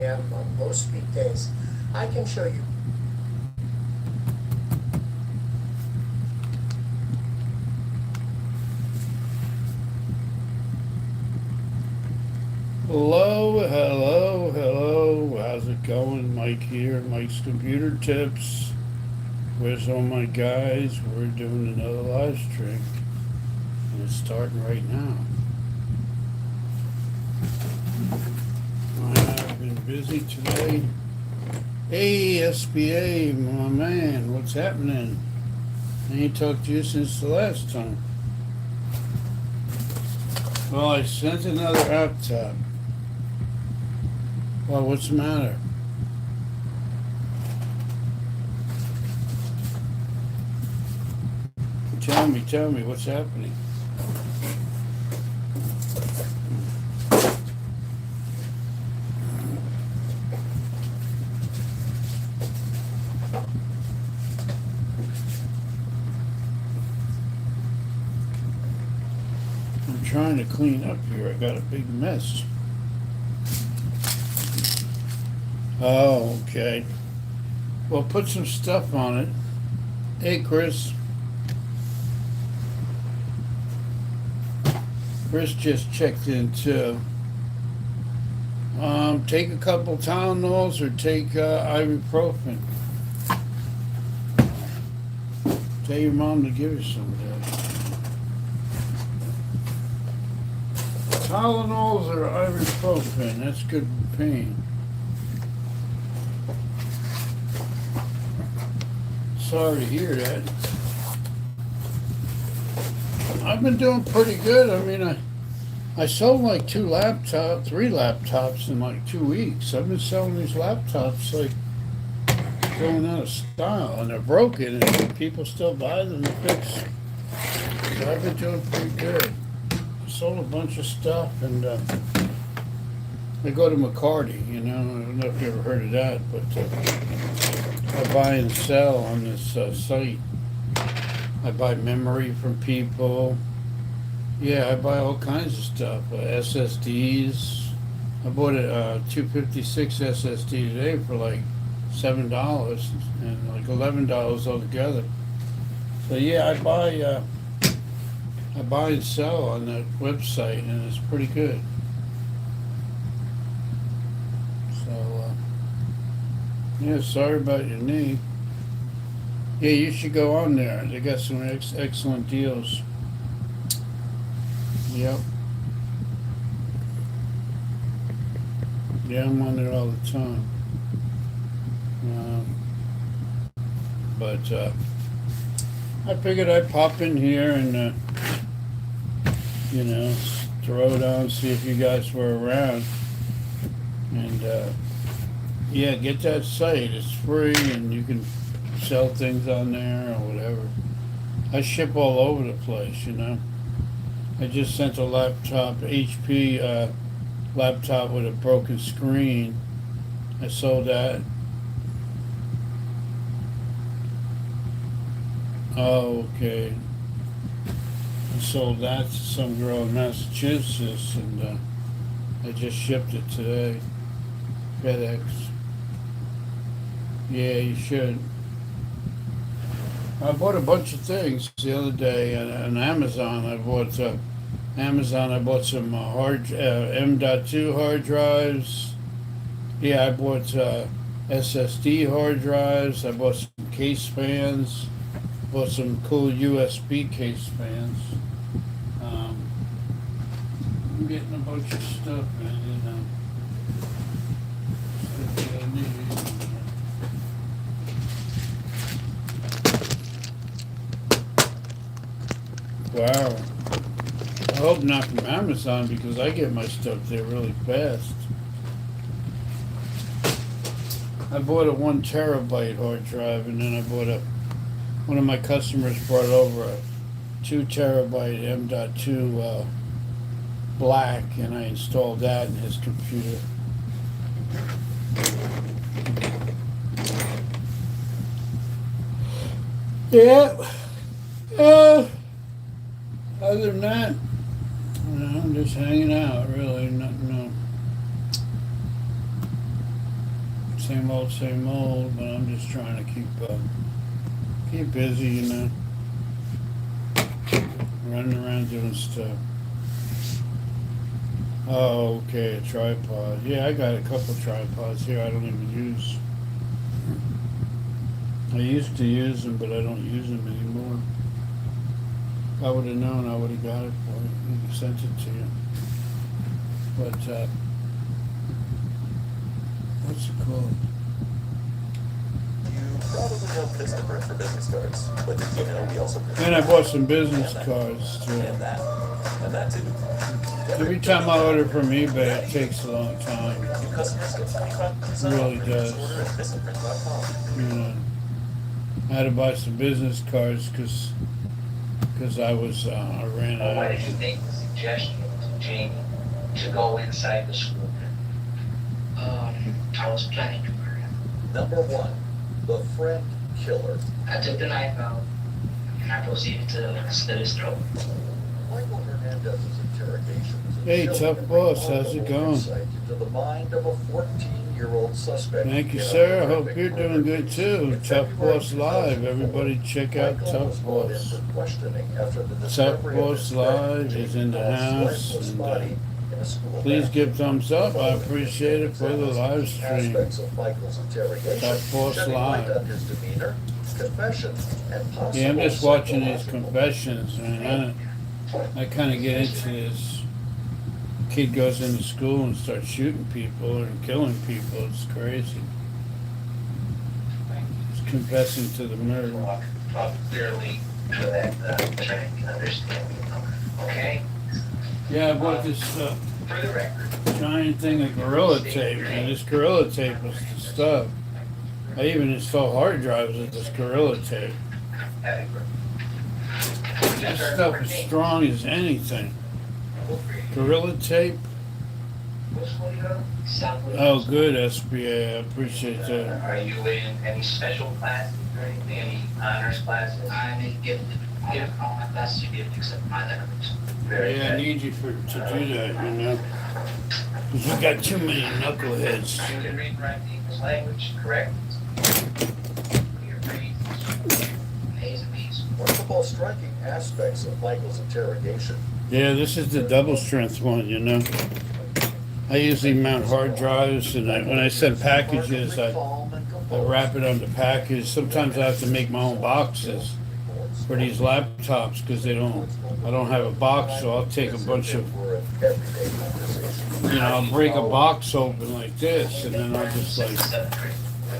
a.m. on most weekdays. I can show you. Hello, hello, hello. How's it going? Mike here, Mike's Computer Tips. Where's all my guys? We're doing another live stream. And it's starting right now. I've been busy today. Hey, SBA, my man, what's happening? I ain't talked to you since the last time. Well, I sent another laptop. Well, what's the matter? Tell me, what's happening? I'm trying to clean up here. I got a big mess. Oh, okay. Well, put some stuff on it. Hey, Chris. Chris just checked in too. Take a couple Tylenols or take ibuprofen. Tell your mom to give you some of that. Tylenols or ibuprofen. That's good for pain. Sorry to hear that. I've been doing pretty good. I mean, I sold like three laptops in like 2 weeks. I've been selling these laptops like going out of style, and they're broken, and people still buy them to fix. So I've been doing pretty good. I sold a bunch of stuff, and I go to McCarty. I don't know if you ever heard of that, but I buy and sell on this site. I buy memory from people. Yeah, I buy all kinds of stuff. SSDs. I bought a 256 SSD today for like $7 and like $11 altogether. So yeah, I buy and sell on that website, and it's pretty good. So yeah, sorry about your knee. Yeah, you should go on there. They got some excellent deals. Yep. Yeah, I'm on there all the time. But I figured I'd pop in here and, throw it on, see if you guys were around. And, yeah, get that site. It's free, and you can sell things on there or whatever. I ship all over the place. I just sent a laptop, HP laptop with a broken screen. I sold that. Oh, okay. I sold that to some girl in Massachusetts, and I just shipped it today. FedEx. Yeah, you should. I bought a bunch of things the other day on Amazon. I bought some M.2 hard drives. Yeah, I bought SSD hard drives. I bought some case fans. Bought some cool USB case fans. I'm getting a bunch of stuff in, stuff that I need. Wow. I hope not from Amazon, because I get my stuff there really fast. I bought a 1 terabyte hard drive, and then one of my customers brought over a 2 terabyte M.2 black, and I installed that in his computer. Yeah. Other than that, I'm just hanging out, really. Nothing. same old, but I'm just trying to keep busy, you know. Running around doing stuff. Oh, okay, a tripod. Yeah, I got a couple tripods here I don't even use. I used to use them, but I don't use them anymore. If I would have known, I would have got it for you and sent it to you. But, what's it called? You probably know Vistaprint for business cards, but did you know we also And I bought some business cards too. and that too. Every time I order from eBay, it takes a long time. New customers get 25% It really off your does. first order at Vistaprint.com. You know, I had to buy some business cards because I ran Well, why out. did you make the suggestion to Jamie to go inside the school? I was planning to murder him. Number 1, the friend killer. I took the knife out and I proceeded to slit his throat. Michael Hernandez's interrogations. and Hey, killing tough bring boss, how's it remarkable going? insight into the mind of a 14-year-old suspect. Thank you, in a sir. I hope horrific you're murder doing good case. too. In Tough February Boss Live. Everybody check out Michael was Tough brought in Boss. for questioning after the Tough discovery of Boss his Live friend is in the Jamie Ross's house, lifeless and, body in a school Please bathroom. give thumbs up. I appreciate it for the live stream. Aspects of Michael's interrogation, Tough Boss shedding light Live. on his demeanor, confession, and possible Yeah, I'm just watching these psychological confessions, man. I kind of get into this. Kid goes into school and starts shooting people and killing people. It's crazy. He's confessing to the murder. Talk clearly so that Trent can understand me. Okay? Yeah, I bought this For the record, giant thing of Gorilla Tape, and this Gorilla Tape was the stuff. I even installed hard drives with this Gorilla Tape. have a This stuff is strong as anything. Gorilla Tape? Oh, good, SBA. I appreciate that. Are you in any special classes or anything, any honors classes? I'm in gifted. All my classes are gifted except my letters. Very Yeah, I good. need you to do that, you know? Because you got too many knuckleheads. You can read and write the English language, correct? Your reads, A's and B's. What are the most striking aspects of Michael's interrogation? Yeah, this is the double strength one, you know? I usually mount hard drives, and when I send packages, I wrap it on the package. Sometimes I have to make my own boxes for these laptops because I don't have a box, so I'll take a bunch of, I'll break a box open like this, and then I'll just like,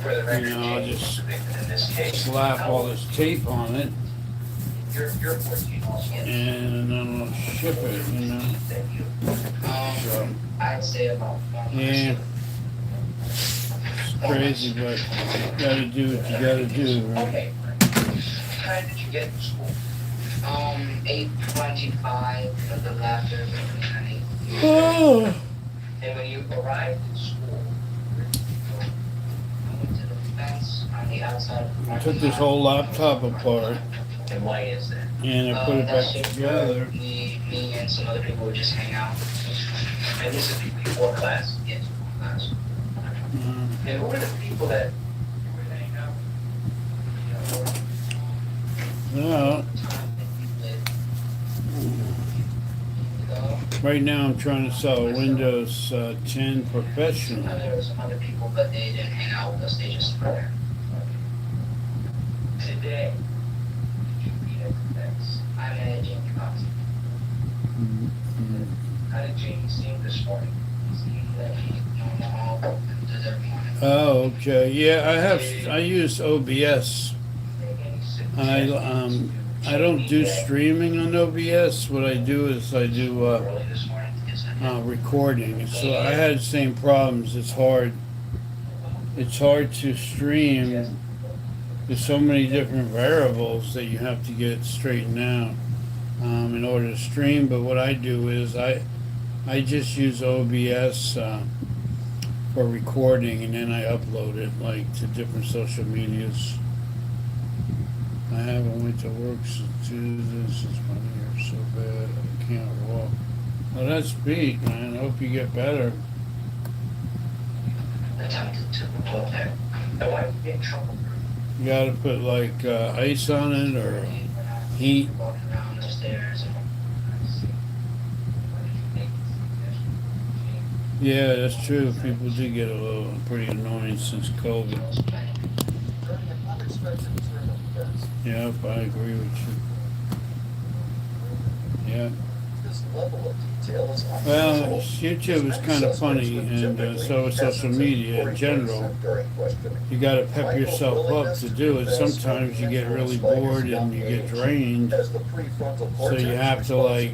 For the record, I'll Jamie just was convicted in this case. slap all this tape on it, You're 14 also. and then I'll ship it, you know? Thank you. So, I'd say about 1%. yeah, it's crazy, but you gotta do what you gotta do, right? Okay. What time did you get to school? 8:25 for the laughter and Oh, And when you arrived at school, I went to the fence on the outside of the I took this whole laptop apart, And why is that? and I put it That's back just together. Me and some other people would just hang out. And this is before class, yes, before class. Uh, And who were the people that you were hanging out with? You know, No, time that you lived. right now I'm trying to sell a Windows 10 Professional. There were some other people, but they didn't hang out with us, they just were there. Today, did you read at the fence? I met Jamie Cox. How did Jamie seem this morning? He seemed like he normal, does every morning. Oh, okay. Yeah, I use OBS. I don't do streaming on OBS. What I do is I do Early this morning, is it? recording. So I had the same problems. It's hard. It's hard to stream. There's so many different variables that you have to get straightened out in order to stream. But what I do is I just use OBS for recording, and then I upload it like to different social medias. I haven't went to work since since my ear's so bad I can't walk. Well, that's beat, man. I hope you get better. attempted to go up there. And why did we get in trouble? You gotta put like ice on it or heat. Walking around the stairs and. Yeah, that's true. People do get a little pretty annoying since COVID. During an unexpected turn of events, Yep, I agree with you. Yeah. this level of detail is Well, unusual. YouTube is kind of funny, and so is social media in general. You gotta pep yourself up to do it. Sometimes you get really bored and you get drained, so you have to like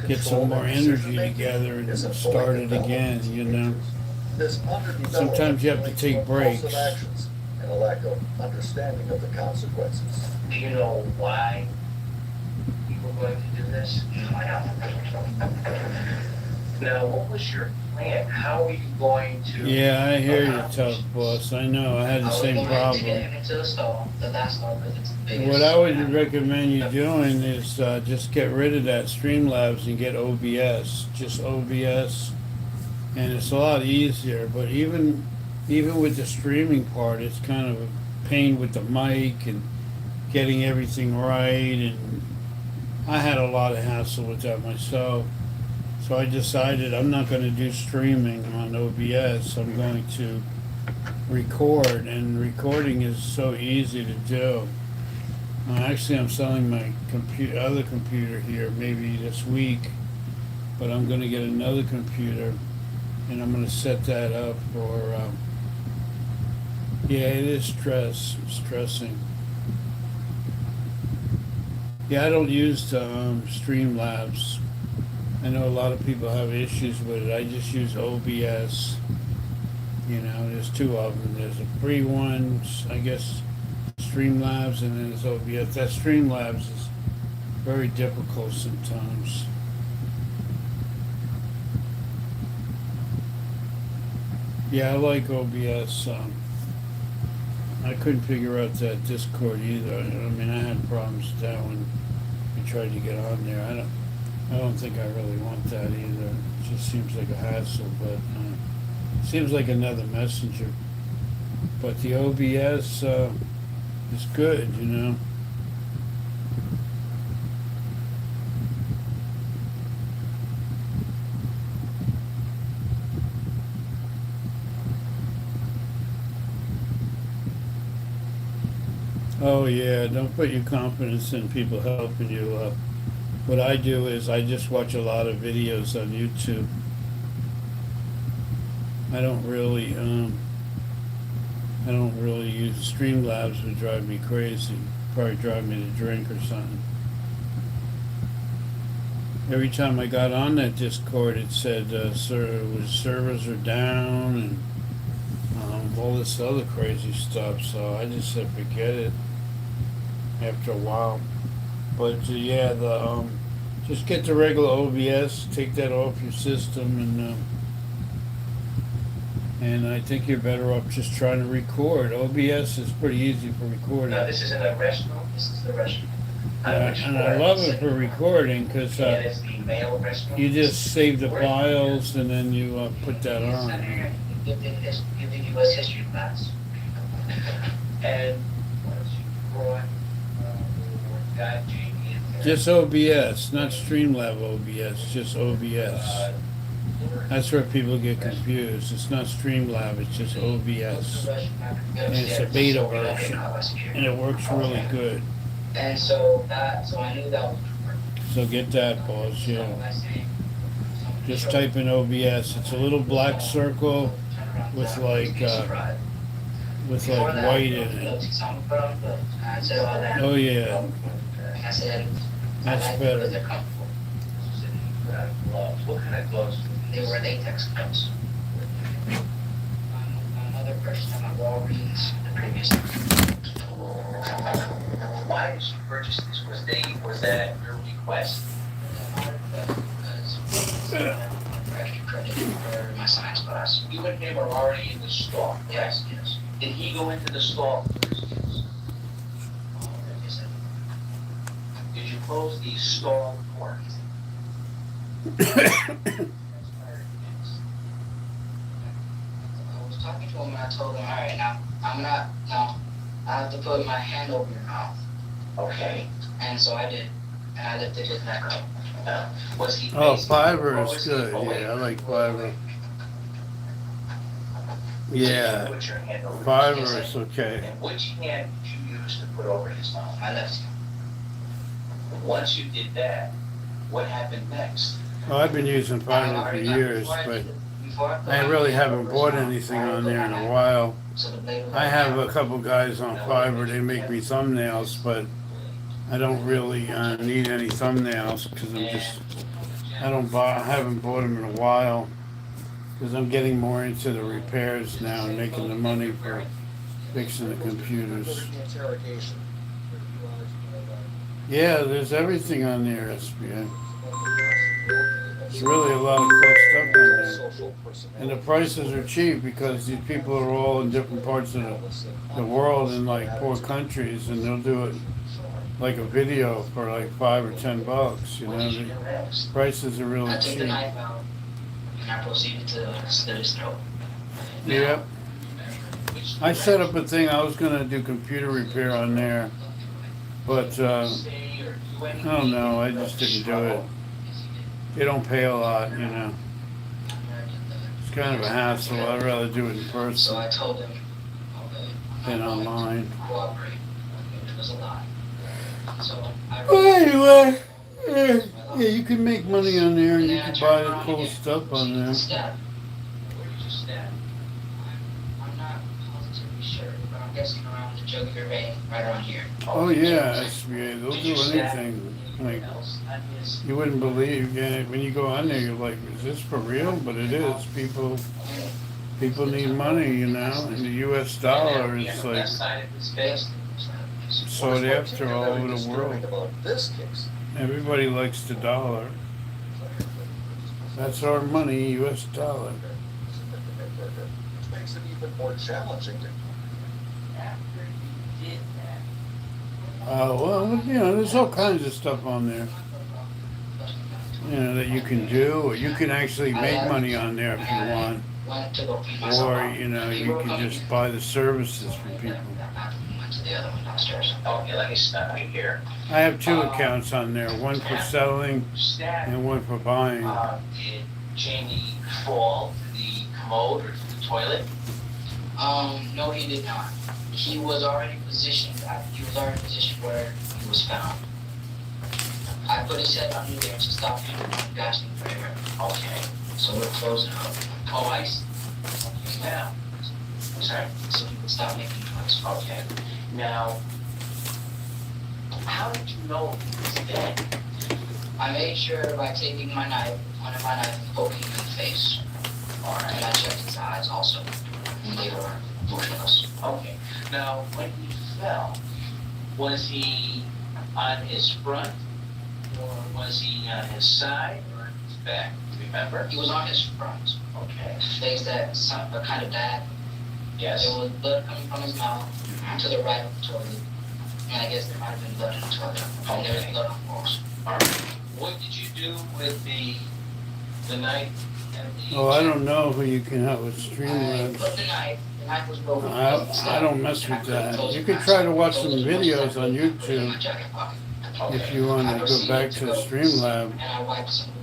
get some more energy together and start it again, you know. Sometimes you have to take breaks. And a lack of understanding of the consequences. Do you know why you were going to do this? I don't. Now, what was your plan? How are you going to? Yeah, I hear you, tough boss. I know, I had the same To get problem. him into the stall, that's not really the biggest. What I would recommend you doing is just get rid of that Streamlabs and get OBS, just OBS, and it's a lot easier. But even with the streaming part, it's kind of a pain with the mic and getting everything right. And I had a lot of hassle with that myself. So I decided I'm not going to do streaming on OBS. I'm going to record, and recording is so easy to do. Actually, I'm selling my other computer here maybe this week, but I'm going to get another computer, and I'm going to set that up for. Yeah, it is stressing. Yeah, I don't use Streamlabs. I know a lot of people have issues with it. I just use OBS. You know, there's two of them. There's a free one, I guess, Streamlabs, and then there's OBS. That Streamlabs is very difficult sometimes. Yeah, I like OBS. I couldn't figure out that Discord either. I mean, I had problems with that when we tried to get on there. I don't think I really want that either. It just seems like a hassle, but seems like another messenger. But the OBS is good, you know. Oh yeah, don't put your confidence in people helping you. What I do is I just watch a lot of videos on YouTube. I don't really use Streamlabs. Would drive me crazy. Probably drive me to drink or something. Every time I got on that Discord, it said servers are down and all this other crazy stuff. So I just said forget it. After a while, but yeah, just get the regular OBS, take that off your system, and I think you're better off just trying to record. OBS is pretty easy for recording. No, this isn't a restaurant. This is the restaurant. And I love it for recording because It's the male restaurant. you just save the files and then you put that on. Give the U.S. history class. And what else you brought? Got Jamie in there. Just OBS, not Streamlab OBS, just OBS. That's where people get confused. It's not Streamlab, it's just OBS. And it's a beta version, and it works really good. And so I knew that was. So get that, boss, yeah. Just type in OBS. It's a little black circle with like white in it. Oh yeah, that's better. What kind of gloves? They were latex gloves. Another person at Walgreens, the previous. Why did you purchase this? Was that your request? Extra credit for my science class. You and him are already in the store. Yes, yes. Did he go into the store first? Yes. Did you close the stall door? him and I told him, all right, now I have to put my hand over your mouth. Okay. And so I did, and I lifted his neck up. Was he Oh, facing- Fiverr or is was he good. away Yeah, I like from the Fiverr. lake? Yeah, Put your hand over his Fiverr mouth. is okay. And which hand did you use to put over his mouth? My left. Once you did that, what happened next? Well, I've been using Fiverr for years, but I really haven't bought anything on there in a while. I have a couple guys on Fiverr, they make me thumbnails, but I don't really need any thumbnails because I haven't bought them in a while because I'm getting more into the repairs now and making the money for fixing the computers. The interrogation. Yeah, there's everything on there, SBA. It's really a lot of cool stuff on there. Social And the personality. prices are cheap because these people are all in different parts of the world in like poor countries, and they'll do it like a video for like $5 or $10. You What know, did you the do next? prices are really I took the cheap. knife out, and I proceeded to slit his throat. Yep. I set up a thing. I was gonna do computer repair on there, but I don't know. I just didn't do it. They don't pay a lot, you know. It's kind of a hassle. I'd rather do it in So person I told him, okay, I'm than not going online. to cooperate. It was a lie. So I Well, anyway, yeah, you can make money on there and you can buy the cool stuff on there. Stab. I'm not positively sure, but I'm guessing around the jugular vein, right around here. Oh yeah, SBA, they'll do anything. Like, you wouldn't believe, yeah, when you go on there, you're like, is this for real? But it is. People need money, you know, and the US dollar is like sought after all over the world. About this case. Everybody likes the dollar. That's our money, US dollar. Which makes it even more challenging to Well, you know, there's all kinds of stuff on there, you know, that you can do, or you can actually make money on there if you want, Went to go feed myself or, out. you know, you can just buy the services from people. Went to the other one downstairs. Okay, let me stop you here. I have two accounts on there, one for selling Stab. and one for buying. Did Jamie fall to the commode or to the toilet? No, he did not. He was already positioned. He was already positioned where he was found. I put his head under there to stop him from gasping for air. Okay. So we're closing up. Oh, I see. Okay, now. Sorry. So he would stop making noise. Okay. Now, how did you know he was dead? I made sure by taking my knife, one of my knife, and poking him in the face. All And right. I checked his eyes also. And they were motionless. Okay. Now, when he fell, was he on his front, or was he on his side, or on his back? Do you remember? He was on his front. Okay. Things that kind of bad. Yes. There was blood coming from his mouth to the right of the toilet. And I guess there might have been blood in the toilet. And there was blood on the walls. All right. What did you do with the knife and the? Oh, I don't know who you can help with I Streamlabs. put the knife was broken. I don't mess with that. You could try to watch some videos on YouTube if you want to go back to the Streamlab.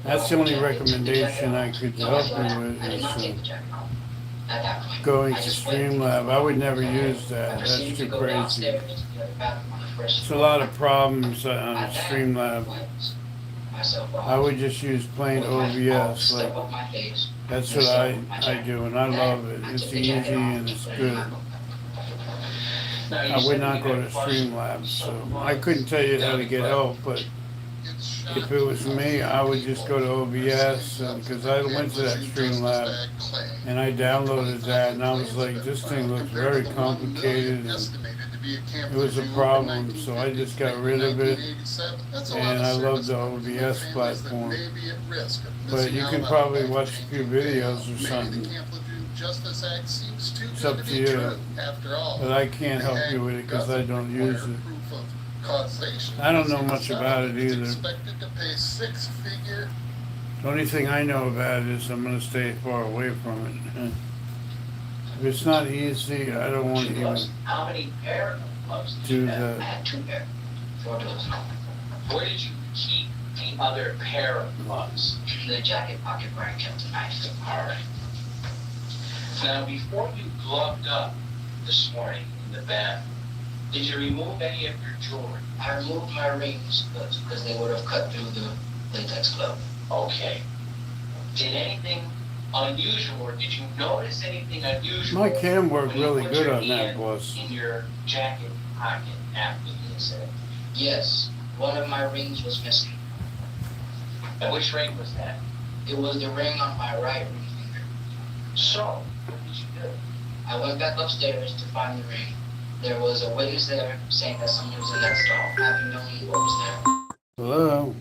That's the only recommendation I could help you with is going to Streamlab. I would never use that. That's too crazy. It's a lot of problems on Streamlab. I would just use plain OBS. Like, that's what I do, and I love it. It's easy and it's good. Now, you I would said not you go to had a party. Streamlabs, so I couldn't tell you how to get help, but if it was me, I would just go to OBS, because I went to that Streamlab, and I downloaded that, and I was like, this thing looks very complicated, and it was a problem, so I just got rid of it, and I love the OBS platform. But you can probably watch a few videos or something. It's up to you. But I can't help you with it because I don't use it. I don't know much about it either. The only thing I know about it is I'm going to stay far away from it. If it's not easy, I don't want to even gloves. How many pair of gloves did do you have? I that. had 2 pair, 4 toes. Where did you keep the other pair of gloves? In the jacket pocket where I kept the knife. Alright. Now, before you gloved up this morning in the bath, did you remove any of your jewelry? I removed my rings because they would have cut through the latex glove. Okay. Did anything unusual, or did you notice anything unusual? My cam worked when you really put good your on that, hand boss. In your jacket pocket after the incident? Yes, one of my rings was missing. And which ring was that? It was the ring on my right ring finger. So, what did you do? I went back upstairs to find the ring. There was a witness there saying that someone was in that stall, having known what was there. Hello?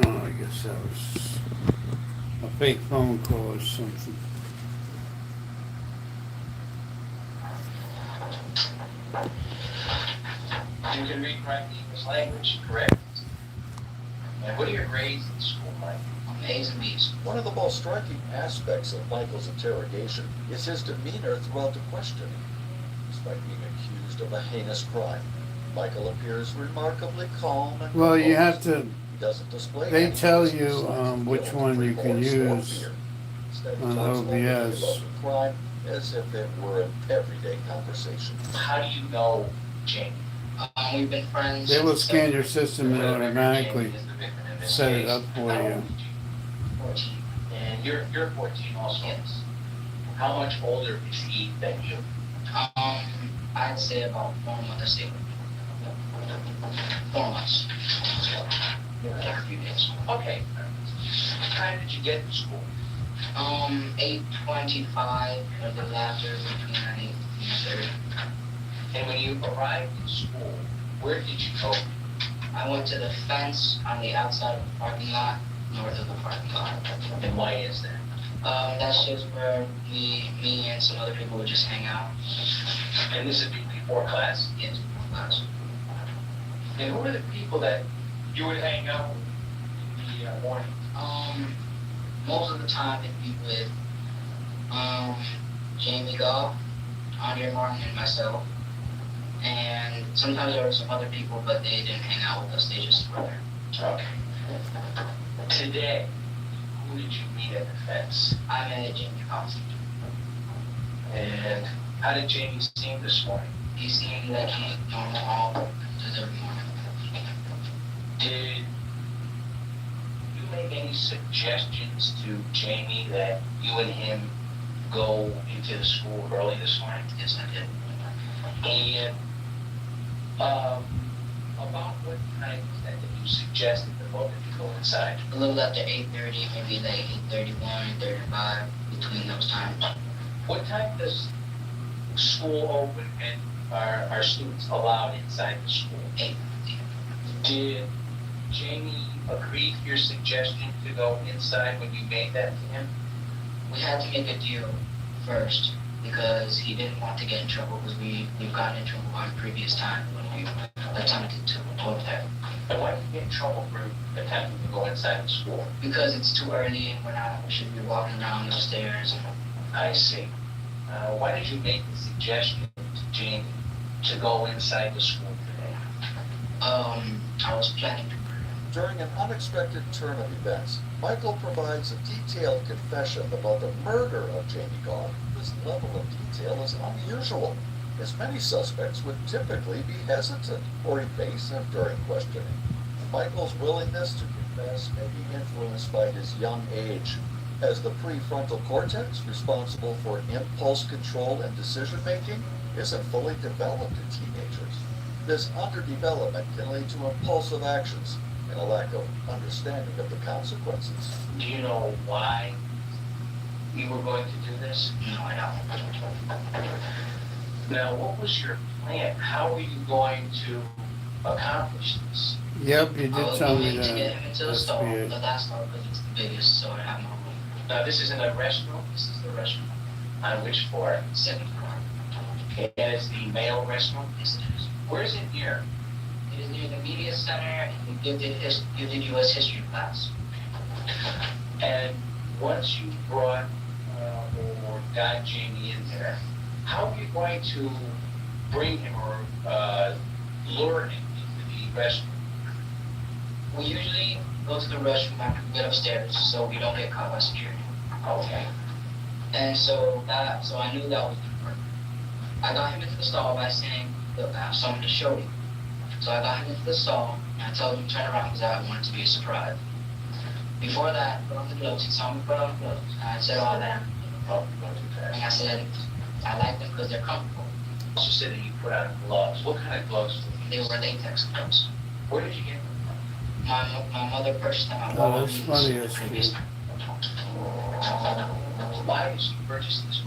Oh, I guess that was a fake phone call or something. You can read right English language, correct? And what are your grades in school, Mike? A's and B's. One of the most striking aspects of Michael's interrogation is his demeanor throughout the questioning. Despite being accused of a heinous crime, Michael appears remarkably calm and Well, you have composed. to, He doesn't display they any tell signs you, of which guilt, one you can remorse, or use fear. Instead, he on talks openly OBS. about the crime as if it were an everyday conversation. How do you know Jamie? We've been friends. They will since scan your system and automatically Jamie is the victim in this set it case. up for How you. old is he? 14. And you're 14 also? Yes. How much older is he than you? I'd say about 4 months. Let's see. 4 months. Like a few days. Okay. What time did you get to school? 8:25 or the after between 8 and 8:30. And when you arrived at school, where did you go? I went to the fence on the outside of the parking lot, north of the parking lot. And why is that? That's just where me and some other people would just hang out. And this is before class? Yes, before class. And who are the people that you would hang out with in the morning? Most of the time it'd be with Jamie Goff, Andre Martin, and myself. And sometimes there were some other people, but they didn't hang out with us. They just were there. Okay. Today, who did you meet at the fence? I met Jamie Goff. And how did Jamie seem this morning? He seemed like he's normal all every morning. Did you make any suggestions to Jamie that you and him go into the school early this morning? Yes, I did. And about what time was that you suggested the both of you go inside? A little after 8:30, maybe like 8:31, 8:35, between those times. What time does school open and are students allowed inside the school? 8. Did Jamie agree to your suggestion to go inside when you made that to him? We had to make a deal first because he didn't want to get in trouble because we've gotten in trouble on previous time when we attempted to report that. And why did you get in trouble for attempting to go inside the school? Because it's too early and we should be walking down the stairs. I see. Why did you make the suggestion to Jamie to go inside the school today? I was planning to. During an unexpected turn of events, Michael provides a detailed confession about the murder of Jamie Goff. This level of detail is unusual, as many suspects would typically be hesitant or evasive during questioning. Michael's willingness to confess may be influenced by his young age, as the prefrontal cortex, responsible for impulse control and decision-making, isn't fully developed in teenagers. This underdevelopment can lead to impulsive actions and a lack of understanding of the consequences. Do you know why you were going to do this? No, I don't. Now, what was your plan? How were you going to accomplish this? Yep, you I did was tell me going to get that. him into the That's stall, weird. the last stall, because it's the biggest, so I have more room. Now, this is in a restroom. This is the restroom. On which floor? 7th floor. Okay, and it's the male restroom. Yes, it is. Where is it near? It is near the media center and the gifted U.S. history class. And once you brought got Jamie in there, how are you going to bring him or lure him into the restroom? We usually go to the restroom after we get upstairs so we don't get caught by security. Okay. And so I knew that was gonna work. I got him into the stall by saying, look, I have something to show you. So I got him into the stall and I told him to turn around because I wanted it to be a surprise. Before that, I put on the gloves. He saw me put on the gloves. And I said all that. Oh, not too And fast. I said, I like them because they're comfortable. You said that you put on gloves. What kind of gloves? They were latex gloves. Where did you get them? My mother purchased them at Oh, that's Walgreens funny, that's previous- Why did you purchase this?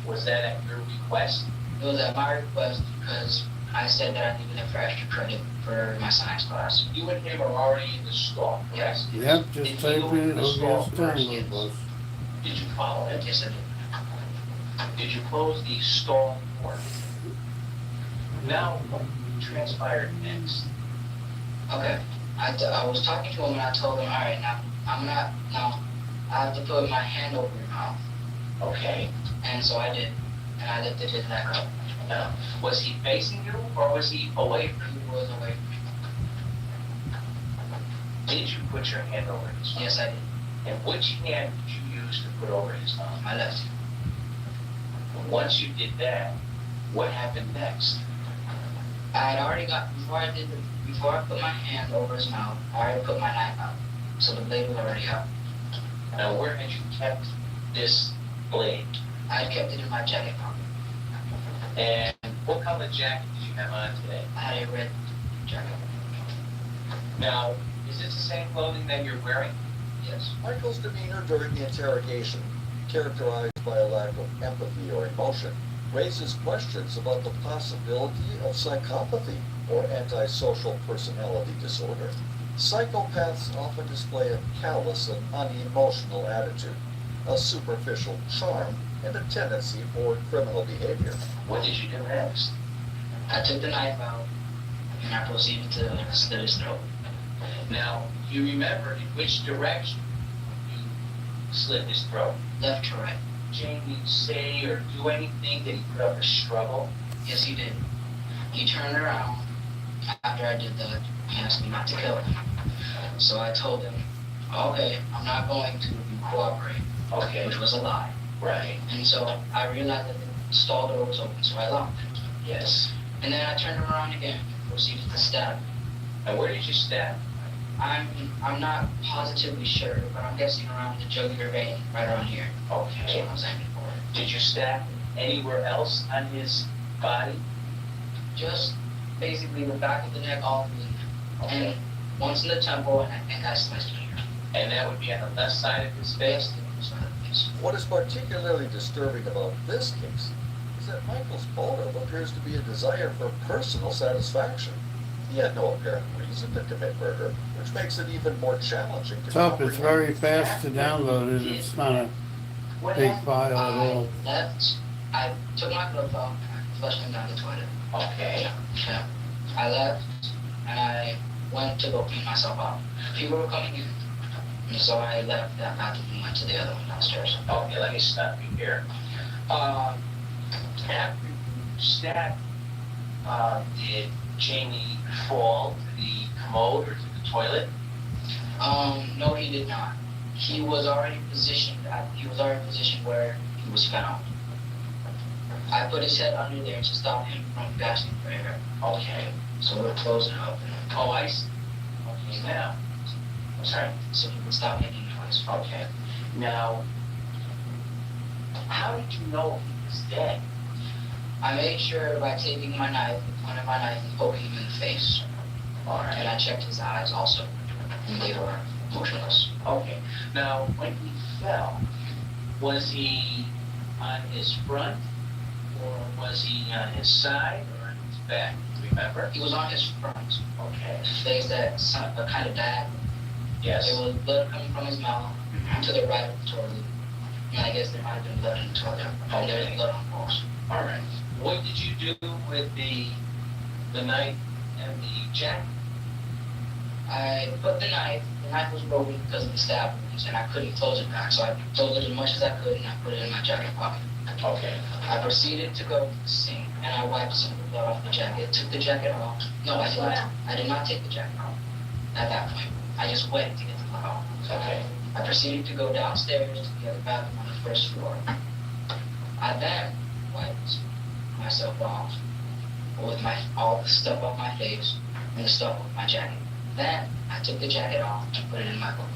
Was that at your request? It was at my request because I said that I needed it for extra credit for my science class. You and him are already in the stall, correct? Yes. Yep, Did just you type go in, in the it'll stall get us first? download bus. Did you follow it? Yes, I did. Did you close the stall door? Now, what transpired next? Okay. I was talking to him and I told him, all right, now I have to put my hand over your mouth. Okay. And so I did. And I lifted his neck up. Now, was he facing you or was he away from you? He was away from me. Did you put your hand over his mouth? Yes, I did. And which hand did you use to put over his mouth? My left. Once you did that, what happened next? I had already before I put my hand over his mouth, I already put my knife out. So the blade was already out. Now, where had you kept this blade? I had kept it in my jacket pocket. And what color jacket did you have on today? I had a red jacket. Now, is this the same clothing that you're wearing? Yes. Michael's demeanor during the interrogation, characterized by a lack of empathy or emotion, raises questions about the possibility of psychopathy or antisocial personality disorder. Psychopaths often display a callous and unemotional attitude, a superficial charm, and a tendency for criminal behavior. What did you do next? I took the knife out and I proceeded to slit his throat. Now, you remember in which direction you slit his throat? Left to right. Jamie say or do anything that he put up a struggle? Yes, he did. He turned around after I did that. He asked me not to kill him. So I told him, okay, I'm not going to cooperate, Okay, which was a lie. right, And so I realized that the stall door was open, so I locked it. yes. And then I turned around again and proceeded to stab him. And where did you stab? I'm not positively sure, but I'm guessing around the jugular vein, right around here. That's Okay. what I was aiming for. Did you stab anywhere else on his body? Just basically the back of the neck all the way. Okay. And once in the temple, and I sliced it here. And that would be on the left side of his face? Yes, the side of the face. What is particularly disturbing about this case is that Michael's motive appears to be a desire for personal satisfaction. He had no apparent reason to commit murder, which makes it even more challenging to Tough, it's comprehend. very fast to download it, it's not a What big happened? file at all. I took my glove off, I flushed him down the toilet. Okay. Yeah. I left, and I went to go clean myself out. People were coming in, and so I left that bathroom and went to the other one downstairs. Okay, let me stop you here. After you stabbed, did Jamie fall to the commode or to the toilet? No, he did not. He was already positioned where he was found. I put his head under there to stop him from gasping for air. Okay. So we're closing up, Oh, I see. Okay, now. I'm sorry. so he would stop making noise. Okay. Now, how did you know he was dead? I made sure by taking my knife, the point of my knife, and poking him in the face. All And right. I checked his eyes also, and they were motionless. Okay. Now, when he fell, was he on his front, or was he on his side, or on his back? Do you remember? He was on his front, Okay. his face that kind of diagonal. Yes. There was blood coming from his mouth to the right of the toilet. And I guess there might have been blood in the toilet. And there was blood on the walls. All right. What did you do with the knife and the jacket? I put the knife was broken because of the stab wounds, and I couldn't close it back. So I closed it as much as I could, and I put it in my jacket pocket. Okay. I proceeded to go to the sink and I wiped some of the blood off the jacket, took the jacket off. No, I did not. I did not take the jacket off at that point. I just went to get the blood off. Okay. I proceeded to go downstairs to the other bathroom on the first floor. I then wiped myself off with all the stuff off my face and the stuff off my jacket. Then I took the jacket off and put it in my book.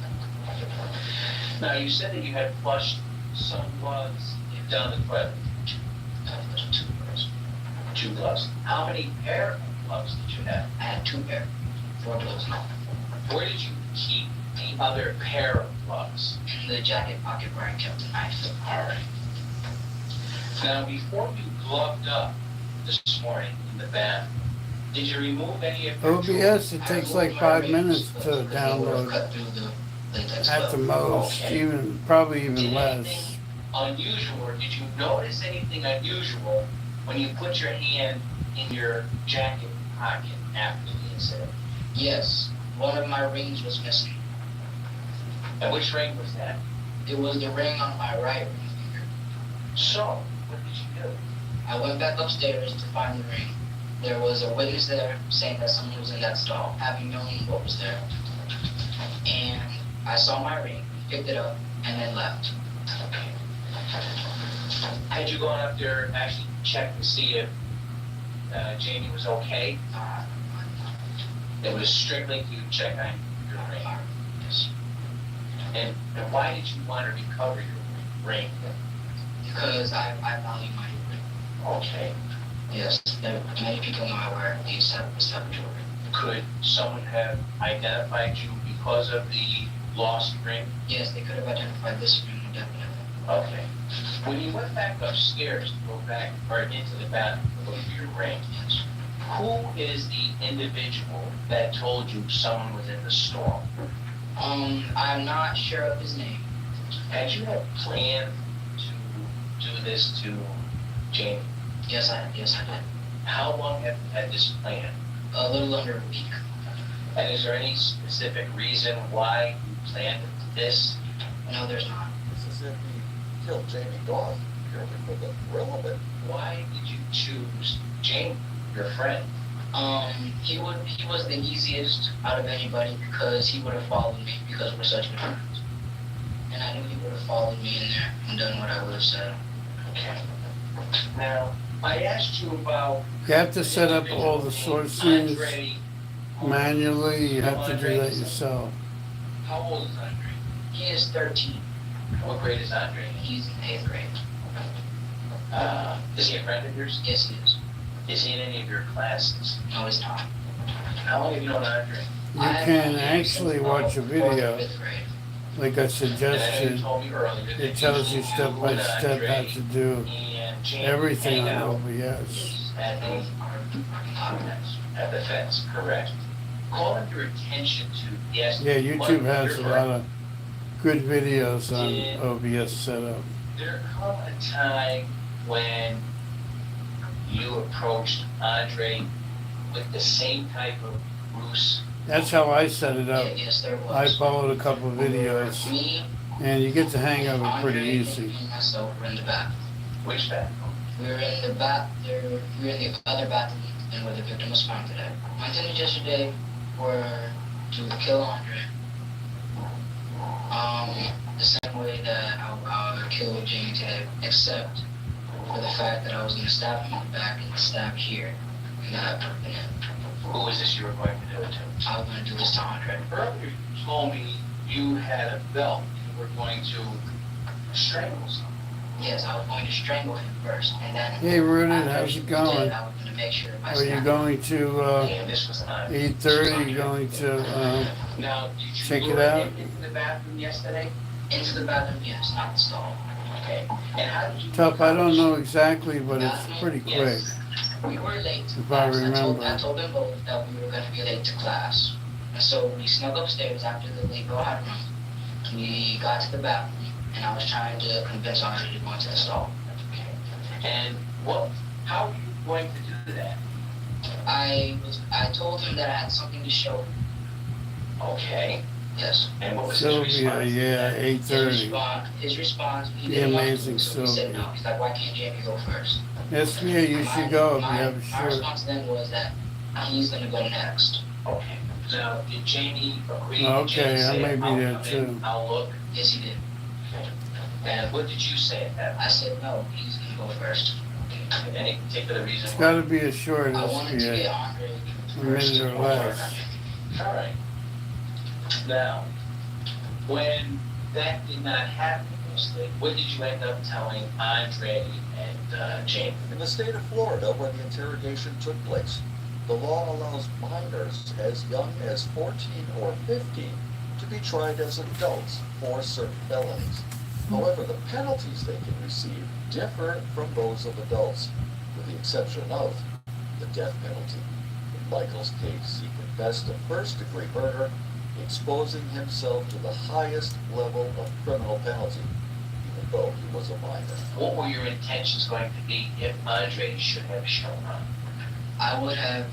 Now, you said that you had flushed some gloves down the toilet. Two pairs. 2 gloves. How many pair of gloves did you have? I had 2 pairs, 4 gloves now. Where did you keep the other pair of gloves? In the jacket pocket where I kept the knife. All right. Now, before you gloved up this morning in the bath, did you remove any of your OBS, it takes like 5 minutes to download. Cut through the latex At the glove. most, Okay. even, probably even Did less. anything unusual, or did you notice anything unusual when you put your hand in your jacket pocket after the incident? Yes, one of my rings was missing. And which ring was that? It was the ring on my right ring finger. So, what did you do? I went back upstairs to find the ring. There was a witness there saying that someone was in that stall, having known what was there. And I saw my ring, picked it up, and then left. Okay. Had you gone up there and actually checked to see if Jamie was okay? It was strictly to check on your ring. Yes. And why did you want to recover your ring? Because I value my ring. Okay. Yes, many people know I wear these type of jewelry. Could someone have identified you because of the lost ring? Yes, they could have identified this ring definitely. Okay. When you went back upstairs to go back, or into the bathroom to look for your ring, Yes. who is the individual that told you someone was in the stall? I'm not sure of his name. Had you had planned to do this to Jamie? Yes, I did. How long have you had this plan? A little under a week. And is there any specific reason why you planned this? No, there's not. This is if he killed Jamie Goff, purely for the thrill of it. Why did you choose Jamie, your friend? He was the easiest out of anybody because he would have followed me because we're such good friends. And I knew he would have followed me in there and done what I would have said. Okay. Now, I asked you about. You have to set up all the sources Andre. manually, you have to do that yourself. How old is Andre? He is 13. What grade is Andre? He's in 8th grade. Is he a friend of yours? Yes, he is. Is he in any of your classes? No, he's not. How long have you known Andre? You can actually watch a video, 5th grade. like a And I know you suggestion. told me earlier that It tells you step by step how to do and Jamie everything hang on out OBS. at the fence, correct? Calling your attention to, yes. Yeah, YouTube has a you're lot correct. of good videos on OBS setup. There come a time when you approached Andre with the same type of ruse. That's how I set it up. Yes, there was. I followed a couple of videos, Me, and you get the hang of it pretty Andre, easy. and myself were in the bathroom. Which bathroom? We were in the the other bathroom and where the victim was found today. My intentions yesterday were to kill Andre. The same way that I would kill Jamie today, except for the fact that I was gonna stab him in the back and stab here. And that would have been it. Who was this you were going to do it to? I was gonna do this to Andre. Earlier, you told me you had a belt and you were going to strangle someone. Yes, I was going to strangle him first, and then. Hey, Rooted, after how's he it was going? dead, I was gonna make sure if I Are you stabbed him. going to, And this was not. 8:30, you going to, Now, did you check it lure out? him into the bathroom yesterday? Into the bathroom, yes, not the stall. Okay. And how did you? Tough, I don't know exactly, but it's pretty quick. Yes. We were late to If I class. remember. I told them both that we were gonna be late to class. And so we snuck upstairs after the late go out room. We got to the bathroom, and I was trying to convince Andre to go into the stall. And how were you going to do that? I told him that I had something to show him. Okay. Yes. And what was his Sylvia, response? yeah, His 8:30. response, he Be didn't want to, amazing, so he said Sylvia. no. He's like, why can't Jamie go first? SBA, you should go if you have a My shirt. response then was that he's gonna go next. Okay. Now, did Jamie agree? Okay, Did Jamie I say, may be "I'll there come in, too." I'll look. Yes, he did. And what did you say at that? I said no, he's gonna go first. Any particular reason? It's why? gotta be a short I wanted to get SBA, Andre a first. minute or less. All right. Now, when that did not happen, mostly, what did you end up telling Andre and Jamie? In the state of Florida, where the interrogation took place, the law allows minors as young as 14 or 15 to be tried as adults for certain felonies. However, the penalties they can receive differ from those of adults, with the exception of the death penalty. In Michael's case, he confessed to first-degree murder, exposing himself to the highest level of criminal penalty, even though he was a minor. What were your intentions going to be if Andre should have shown up? I would have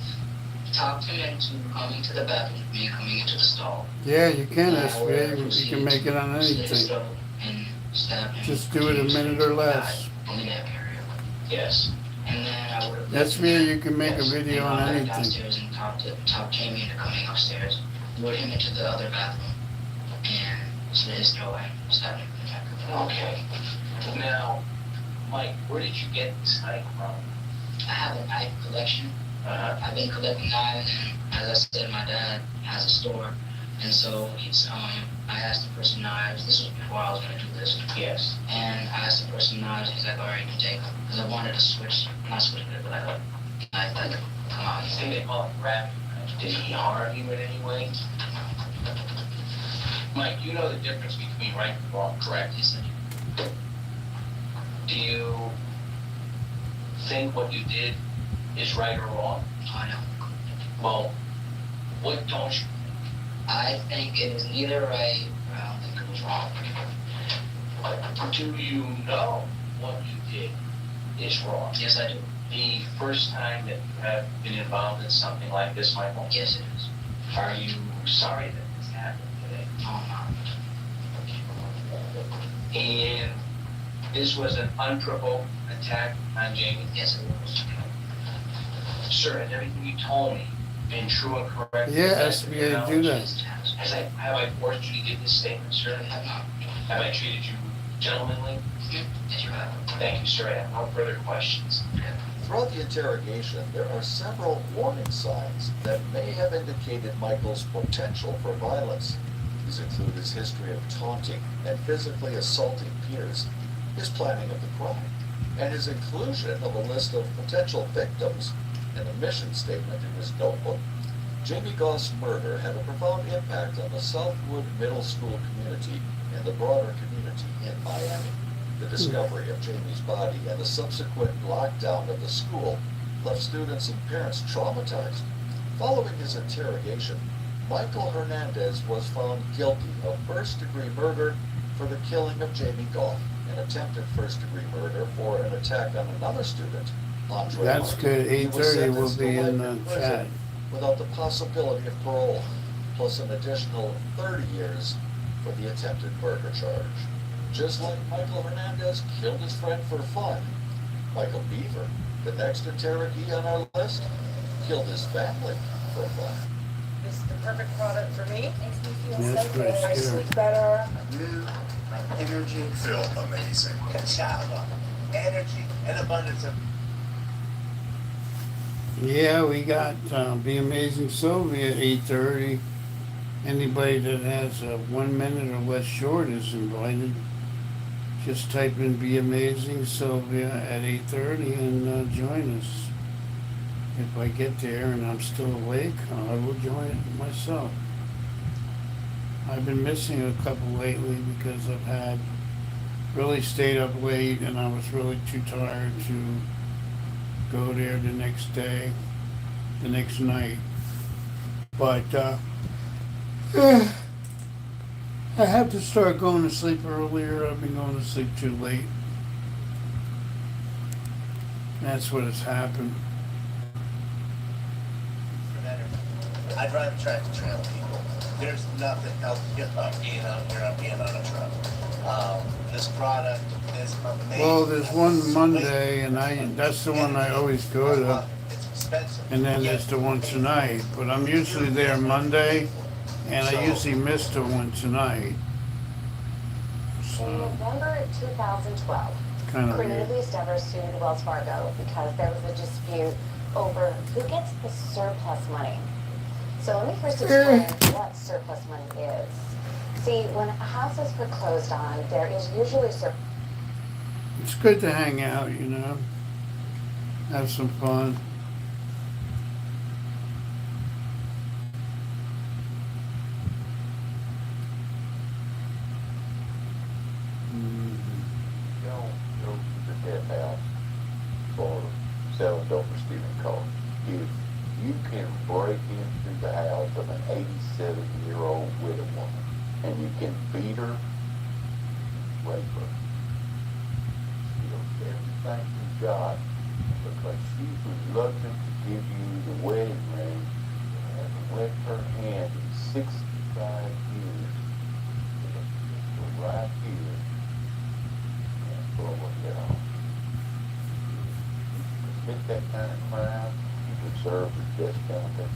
talked him into coming to the bathroom with me, coming into the stall. Yeah, you can And I would have SBA, you proceeded can make it on to slit his anything. throat and stab him. Just do it a minute or less. In the neck area. Yes. And then I would have. SBA, you can make a Yes, video and on gone back anything. downstairs and talked Jamie into coming upstairs, lured him into the other bathroom, and slit his throat and stabbed him in the neck. Okay. Now, Mike, where did you get this knife from? I have a knife collection. I've been collecting knives, and as I said, my dad has a store, and so I asked the person knives. This was before I was gonna do this. Yes. And I asked the person knives. He's like, all right, you can take them, because I wanted to switch, not switch it, but like a knife that could come out. I think they call it grabbing. Did he harm you in any way? Mike, you know the difference between right and wrong, correct? He said, Do you think what you did is right or wrong? I know. Well, what don't you? I think it is neither right, or I don't think it was wrong. Do you know what you did is wrong? Yes, I do. The first time that you have been involved in something like this, Michael? Yes, it is. Are you sorry that this happened today? No, I'm not. And this was an unprovoked attack on Jamie? Yes, it was. Sir, has everything you told me been true and correct? Yeah, SBA, do that. Yes, it has. Have I forced you to give this statement, sir? I have not. Have I treated you gentlemanly? Yes, you have. Thank you, sir. I have no further questions. Throughout the interrogation, there are several warning signs that may have indicated Michael's potential for violence. These include his history of taunting and physically assaulting peers, his planning of the crime, and his inclusion of a list of potential victims in a mission statement in his notebook. Jamie Goff's murder had a profound impact on the Southwood Middle School community and the broader community in Miami. The discovery of Jamie's body and the subsequent lockdown of the school left students and parents traumatized. Following his interrogation, Michael Hernandez was found guilty of first-degree murder for the killing of Jamie Goff, and attempted first-degree murder for an attack on another student, Andre That's Martin. good, He was 8:30 will sentenced to be in life the prison chat. without the possibility of parole, plus an additional 30 years for the attempted murder charge. Just like Michael Hernandez killed his friend for fun, Michael Beaver, the next interrogee on our list, killed his family for fun. This is the perfect product for me. Makes me feel Yeah, it's so pretty good. I scary. sleep better. You, my energy, feel amazing. Kachava, energy and abundance of. Yeah, we got Be Amazing Sylvia at 8:30. Anybody that has a 1 minute or less short is invited. Just type in Be Amazing Sylvia at 8:30 and join us. If I get there and I'm still awake, I will join it myself. I've been missing a couple lately because I've had really stayed up late and I was really too tired to go there the next day, the next night. But I have to start going to sleep earlier. I've been going to sleep too late. That's what has happened. I drive a tractor trailer, people. There's nothing healthy about being on a truck. This product is amazing. Well, there's one Monday, and that's the one I always go to. It's expensive. And then there's the one tonight. But I'm usually there Monday, and I usually miss the one tonight. In So, November 2012, kind of weird. Cornelius Devers sued Wells Fargo because there was a dispute over who gets the surplus money. So let me first explain what surplus money is. See, when a house is foreclosed on, there is usually It's good to hang out, have some fun. Don't go to the dead house for selling dope or stealing cars. If you can break into the house of an 87-year-old widow woman and you can beat her, rape her, steal everything you got because she's reluctant to give you the wedding ring and hasn't wet her hand in 65 years. Right here. Blow it off. Commit that kind of crime, you deserve the death penalty,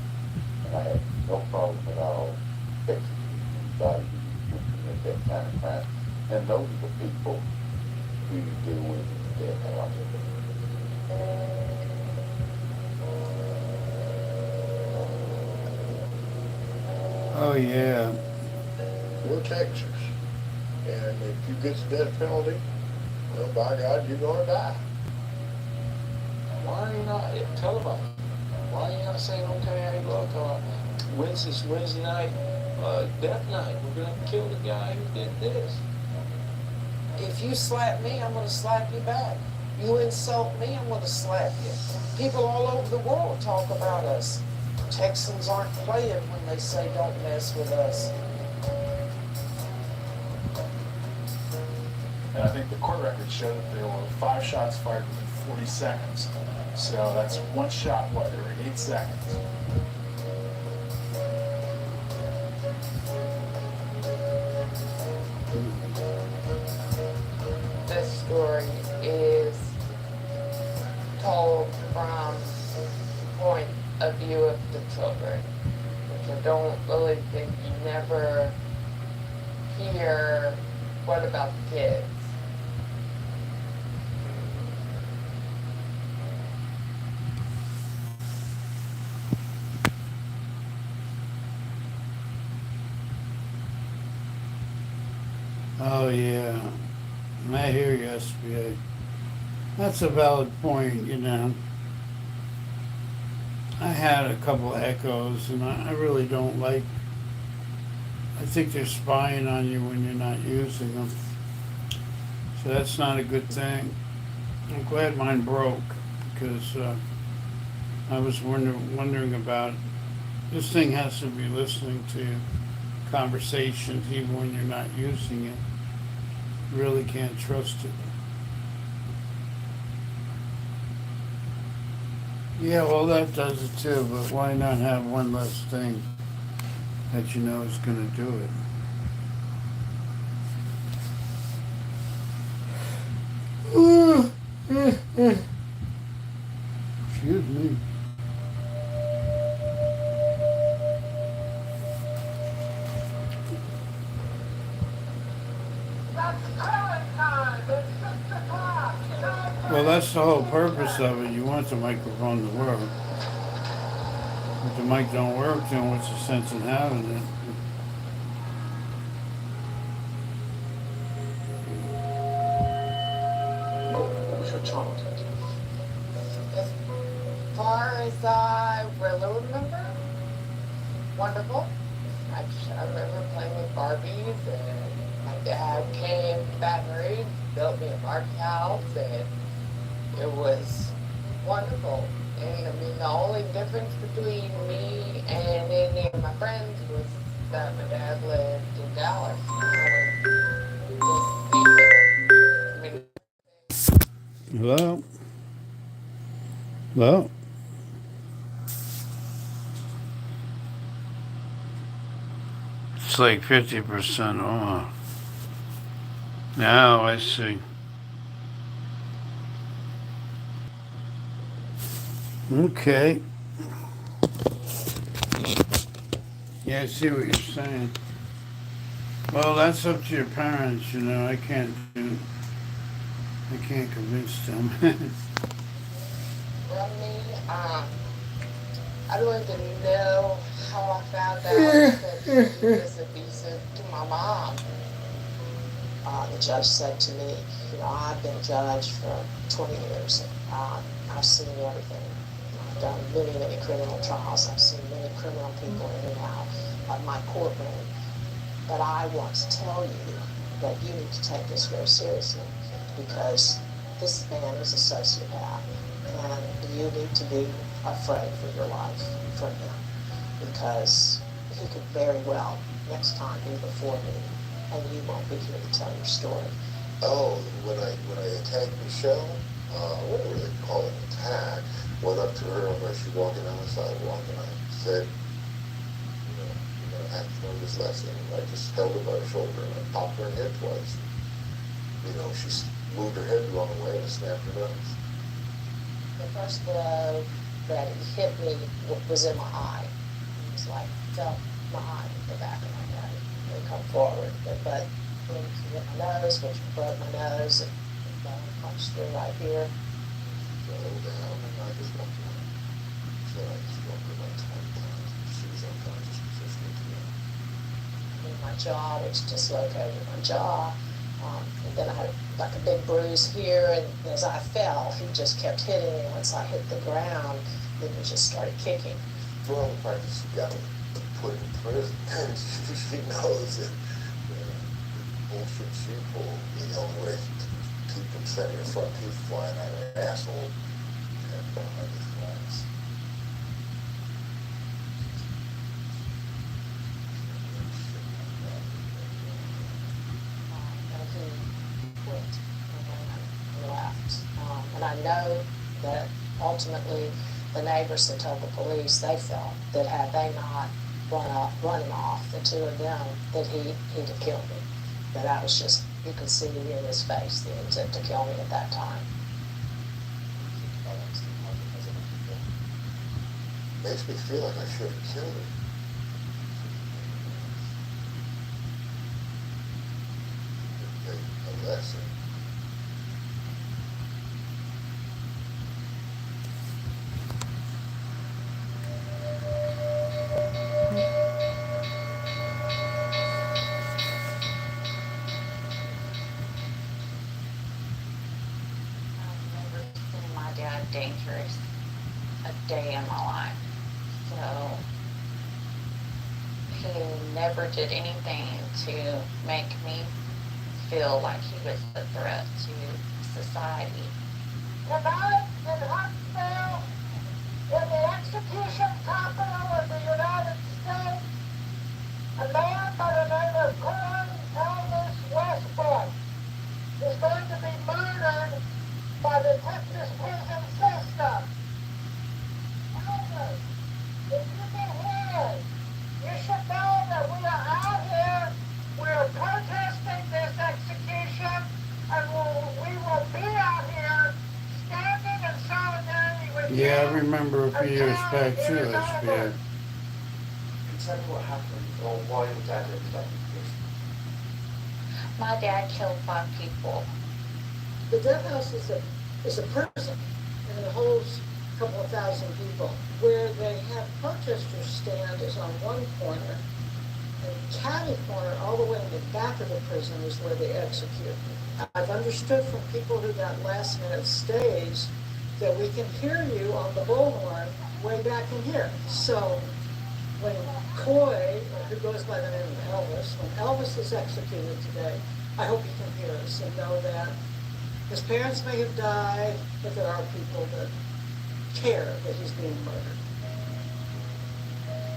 and I have no problem at all executing anybody who commit that kind of crime. And those are the people who you deal with in the death house. Oh, yeah. We're Texas. And if you get the death penalty, well, by God, you're gonna die. Why are you not televising? Why are you not saying, okay, hey, look, Wednesday night, death night, we're gonna kill the guy who did this. If you slap me, I'm gonna slap you back. You insult me, I'm gonna slap you. People all over the world talk about us. Texans aren't playing when they say don't mess with us. And I think the court records show that there were 5 shots fired within 40 seconds. So that's one shot, every 8 seconds. This story is told from the point of view of the children, which I don't really think you never hear what about the kids. Oh, yeah. I hear you, SBA. That's a valid point, I had a couple of echoes, and I really don't like. I think they're spying on you when you're not using them. So that's not a good thing. I'm glad mine broke because I was wondering about. This thing has to be listening to conversations even when you're not using it. You really can't trust it. Yeah, well, that does it too, but why not have one less thing that you know is going to do it? Excuse me. Well, that's the whole purpose of it. You want the microphone to work. If the mic don't work, then what's the sense in having it? What was your childhood? As far as I really remember, wonderful. I remember playing with Barbies, and my dad came to Baton Rouge, built me a Barbie house, and it was wonderful. And I mean, the only difference between me and any of my friends was that my dad lived in Dallas. Hello? Hello? it's like 50% off. Now I see. Okay. Yeah, I see what you're saying. Well, that's up to your parents, you know. I can't convince them. Well, me, I don't even know how I found out that he was abusive to my mom. The judge said to me, you know, I've been a judge for 20 years. I've seen everything. I've done many, many criminal trials. I've seen many criminal people in and out of my courtroom. But I want to tell you that you need to take this very seriously because this man is a sociopath and you need to be afraid for your life for him because he could very well next time be before me and you won't be here to tell your story. Oh, when I attacked Michelle, whatever they call it, attack, went up to her when she was walking down the sidewalk and I said, you know, you're gonna have to learn this lesson. I just held her by the shoulder and I popped her in the head twice. You know, she moved her head the wrong way and snapped her nose. The first blow that he hit me was in my eye. It was like, felt my eye in the back of my head. They come forward, but when he hit my nose, which broke my nose, and punched through right here. Fell down and I just walked away. So I just walked her about 20 times. She was unconscious for 15 minutes. In my jaw, which dislocated my jaw. And then I had like a big bruise here, and as I fell, he just kept hitting me. Once I hit the ground, then he just started kicking. For all the practice you got to put in prison, and she knows that the bullshit she pulled, the only way to keep from setting her front teeth flying out of her asshole and behind his glass. And left. And I know that ultimately the neighbors that told the police, they felt that had they not run him off, the two of them, that he'd have killed me. That I was just, you could see in his face the intent to kill me at that time. Makes me feel like I should have killed her. A lesson. I've never seen my dad dangerous a day in my life. So he never did anything to make me feel like he was a threat to society. Tonight in Huntsville, in the execution capital of the United States, a man by the name of Corey Elvis Westbrook is going to be murdered by the Texas prison system. Elvis, if you can hear, you should know that we are out here, we are protesting this execution, and we will be out here standing in solidarity with you. Yeah, I remember a few years back too, until it is that's over. bad. Tell me what happened or why your dad ended up in prison. My dad killed 5 people. The death house is a prison, and it holds a couple of thousand people. Where they have protesters stand is on one corner, and catty corner, all the way in the back of the prison, is where they execute. I've understood from people who got last minute stays that we can hear you on the bullhorn way back in here. So when Coy, who goes by the name of Elvis, when Elvis is executed today, I hope you can hear us and know that his parents may have died, but there are people that care that he's being murdered.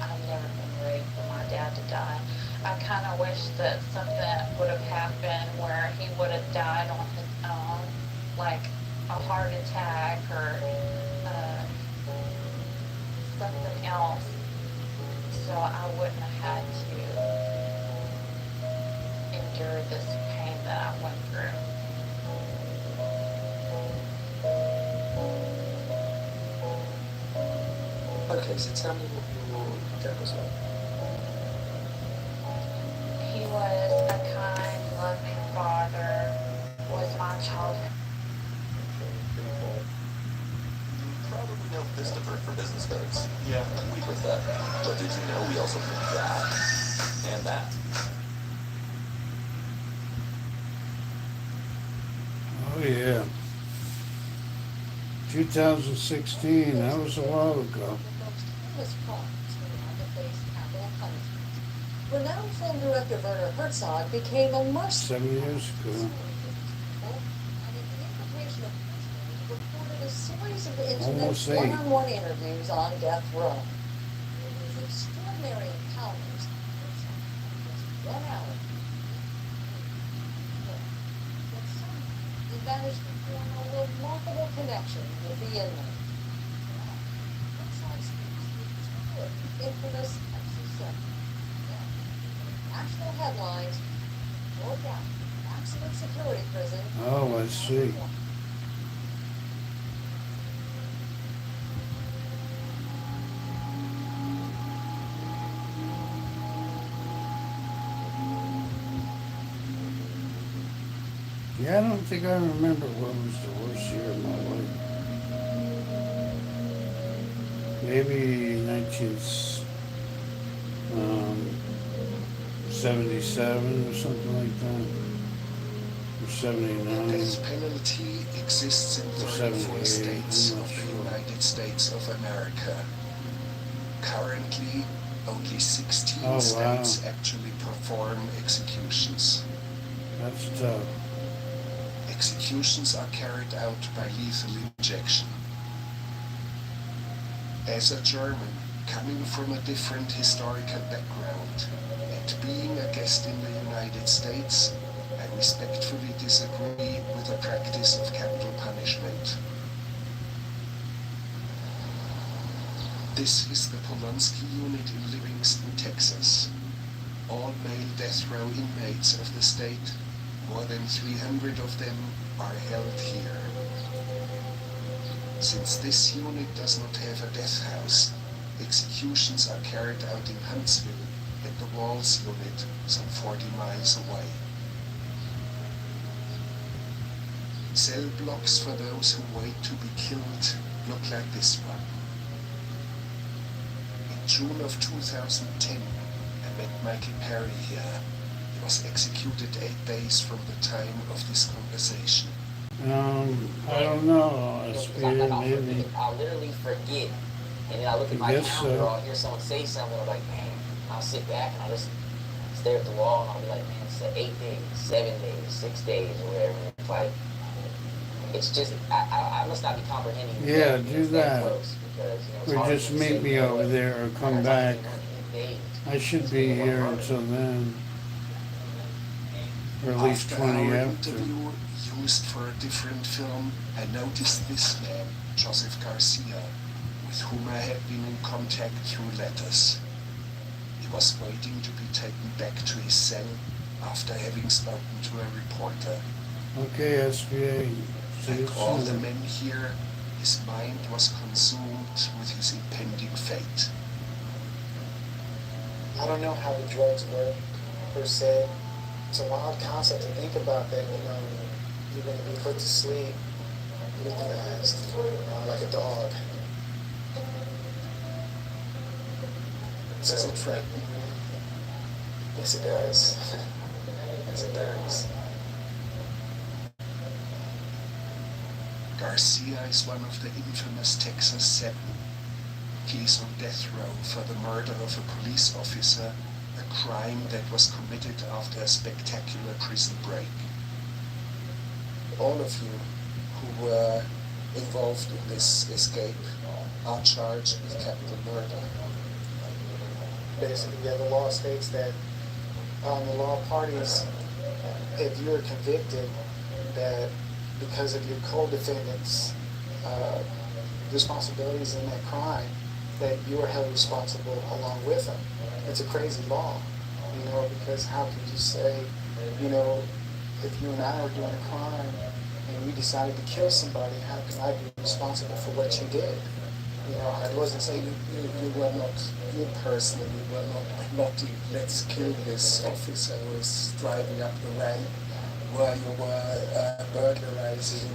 I've never been ready for my dad to die. I kind of wish that something would have happened where he would have died on his own, like a heart attack or something else, so I wouldn't have had to endure this pain that I went through. Okay, so tell me what your dad was like. He was a kind, loving father, was my childhood. You probably know Vistaprint for business cards. Yeah. We print that. But did you know we also print that and that? Oh, yeah. 2016, that was a while ago. Famous crimes that had to face capital punishment. Renowned film director Werner Herzog became a mercenary. 7 years ago. And at the invitation of prisoners, reported a series of intimate Almost 8. one-on-one interviews on death row. These extraordinary encounters just 1 hour. But somehow he managed to form a remarkable connection with the inmate. Herzog speaks the infamous FC7. National headlines, broke out, maximum security prison. Oh, I see. Yeah, I don't think I remember what was the worst year of my life. Maybe 1977 or something like that. Or 79. The death penalty exists in 34 states of the United States of America. Currently, only 16 states actually perform executions. That's tough. Executions are carried out by lethal injection. As a German, coming from a different historical background, and being a guest in the United States, I respectfully disagree with the practice of capital punishment. This is the Polonsky unit in Livingston, Texas. All male death row inmates of the state, more than 300 of them, are held here. Since this unit does not have a death house, executions are carried out in Huntsville at the Walls unit, some 40 miles away. Cell blocks for those who wait to be killed look like this one. In June of 2010, I met Michael Perry here. He was executed 8 days from the time of this conversation. I don't know. Maybe. I'll literally forget, and then I look at my calendar, or I'll hear someone say something, I'm like, man, I'll sit back and I'll just stare at the wall, and I'll be like, man, it's 8 days, 7 days, 6 days, or whatever. It's like, it's just, I must not be comprehending. Yeah, do that. Because, Or just meet me over there or come back. I should be here until then. Or at least After 20 our after. interview, used for a different film, I noticed this man, Joseph Garcia, with whom I had been in contact through letters. He was waiting to be taken back to his cell after having spoken to a reporter. Okay, SBA. Like all the men here, his mind was consumed with his impending fate. I don't know how the drugs work, per se. It's a wild concept to think about that, you're going to be put to sleep, euthanized, like a dog. Does it frighten you? Yes, it does. Yes, it does. Garcia is one of the infamous Texas 7. He is on death row for the murder of a police officer, a crime that was committed after a spectacular prison break. All of you who were involved in this escape are charged with capital murder. Basically, the law states that the law parties, if you're convicted, that because of your co-defendants' responsibilities in that crime, that you are held responsible along with them. It's a crazy law, because how could you say You know, if you and I are doing a crime and you decided to kill somebody, how can I be responsible for what you did? You know, I wasn't saying you were not, you personally were not plotting, let's kill this officer who is driving up the rank, while you were burglarizing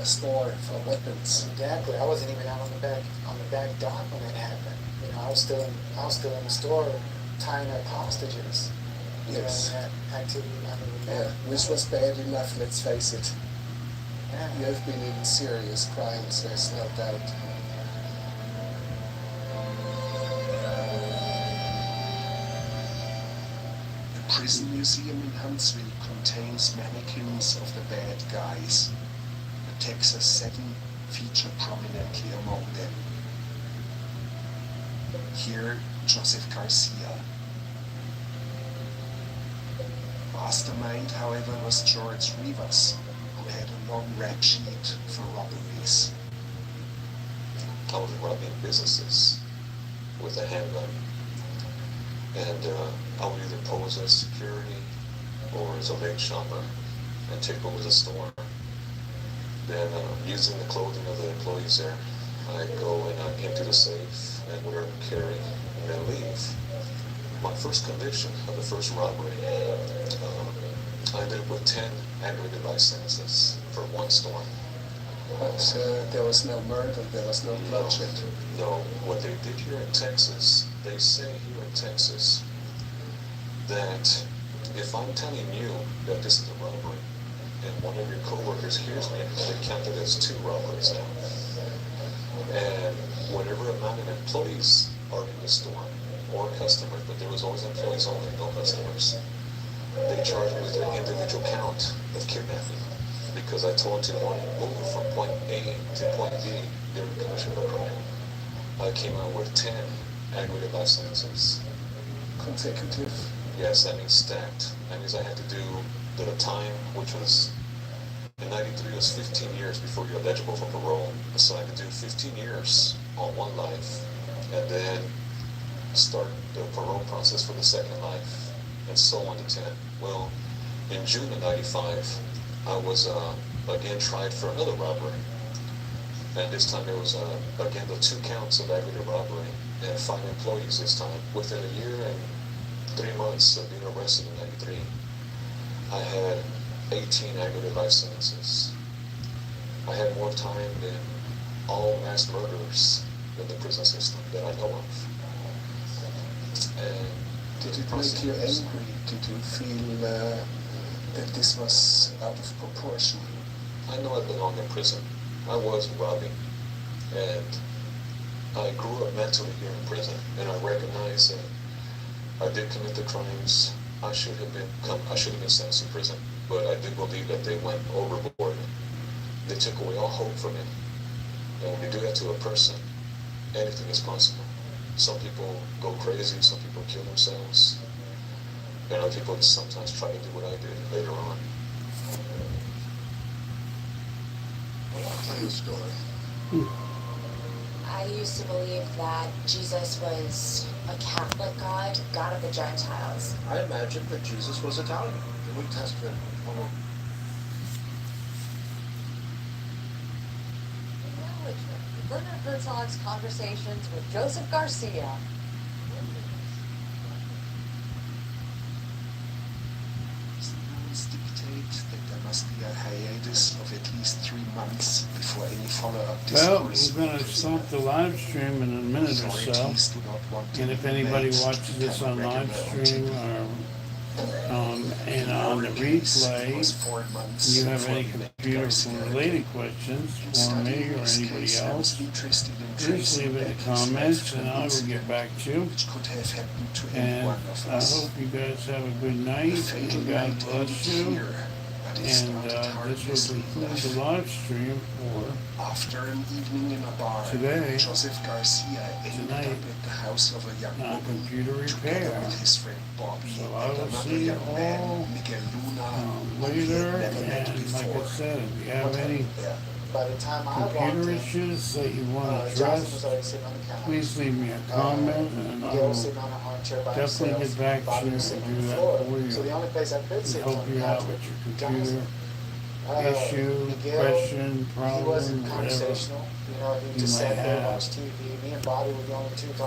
a store for weapons. Exactly. I wasn't even out on the back dock when it happened. You know, I was still in the store tying up hostages. Yes. You know, that activity. Yeah, which was bad enough. Let's face it. Yeah. You have been in serious crimes. There's no doubt. The prison museum in Huntsville contains mannequins of the bad guys. The Texas 7 feature prominently among them. Here, Joseph Garcia. Mastermind, however, was George Rivas, who had a long rap sheet for robberies. I was robbing businesses with a handgun. And I would either pose as security or as a late shopper and take over the store. Then using the clothing of the employees there, I'd go and empty the safe and whatever carry and then leave. My first conviction of the first robbery, I ended up with 10 aggravated licenses for one store. But there was no murder, there was no bloodshed. No, what they did here in Texas, they say here in Texas that if I'm telling you that this is a robbery and one of your coworkers hears me, they count it as 2 robberies now. And whatever amount of employees are in the store or customers, but there was always employees only, no customers, they charged me with an individual count of kidnapping because I told them to move from point A to point B during the commission of a crime. I came out with 10 aggravated licenses. Consecutive? Yes, that means stacked. That means I had to do the time, which was, in 93, it was 15 years before you're eligible for parole. So I had to do 15 years on one life, and then start the parole process for the second life, and so on to 10. Well, in June of 95, I was again tried for another robbery. And this time there was, again, the 2 counts of aggravated robbery and 5 employees this time. Within a year and 3 months of being arrested in 93, I had 18 aggravated life sentences. I had more time than all mass murderers in the prison system that I know of. And did it make you angry? Did you feel that this was out of proportion? I know I belong in prison. I was robbing, and I grew up mentally here in prison, and I recognize that I did commit the crimes. I should have been sentenced to prison, but I do believe that they went overboard. They took away all hope from me. And when you do that to a person, anything is possible. Some people go crazy, some people kill themselves, and other people sometimes try to do what I did later on. I'll tell you a story. I used to believe that Jesus was a Catholic God, God of the Gentiles. I imagined that Jesus was Italian. The New Testament. Werner Herzog's Conversations with Joseph Garcia. Rules dictate that there must be a hiatus of at least 3 months before any follow-up Well, discourse. we're going to stop the live stream in a minute or so. Authorities do not want And if anybody watches this on live stream or and on the replay, and you have any computer-related questions for me or anybody else, please leave it in the comments and I will get back to you. And I hope you guys have a good night and God bless you. And this will conclude the live stream for after an evening in a bar, today. Joseph Garcia ended up at the house of a young woman computer repair. with his friend Bobby So and I will another see you young man, all Miguel Luna, later. never met And like I before. said, if you have any by the time I walked computer in, issues that you want Johnson was addressed, already sitting on the couch. please leave me a comment and I Gail will was sitting on an armchair by definitely himself. get back to Bobby you was and sitting on do the that floor. for you. So the only place I could And sit was help on the you couch out with with your computer Johnson. issue, Miguel, question, he problem, wasn't whatever conversational. You know, he you just might sat there, have. watched TV. Me and Bobby were the only two talking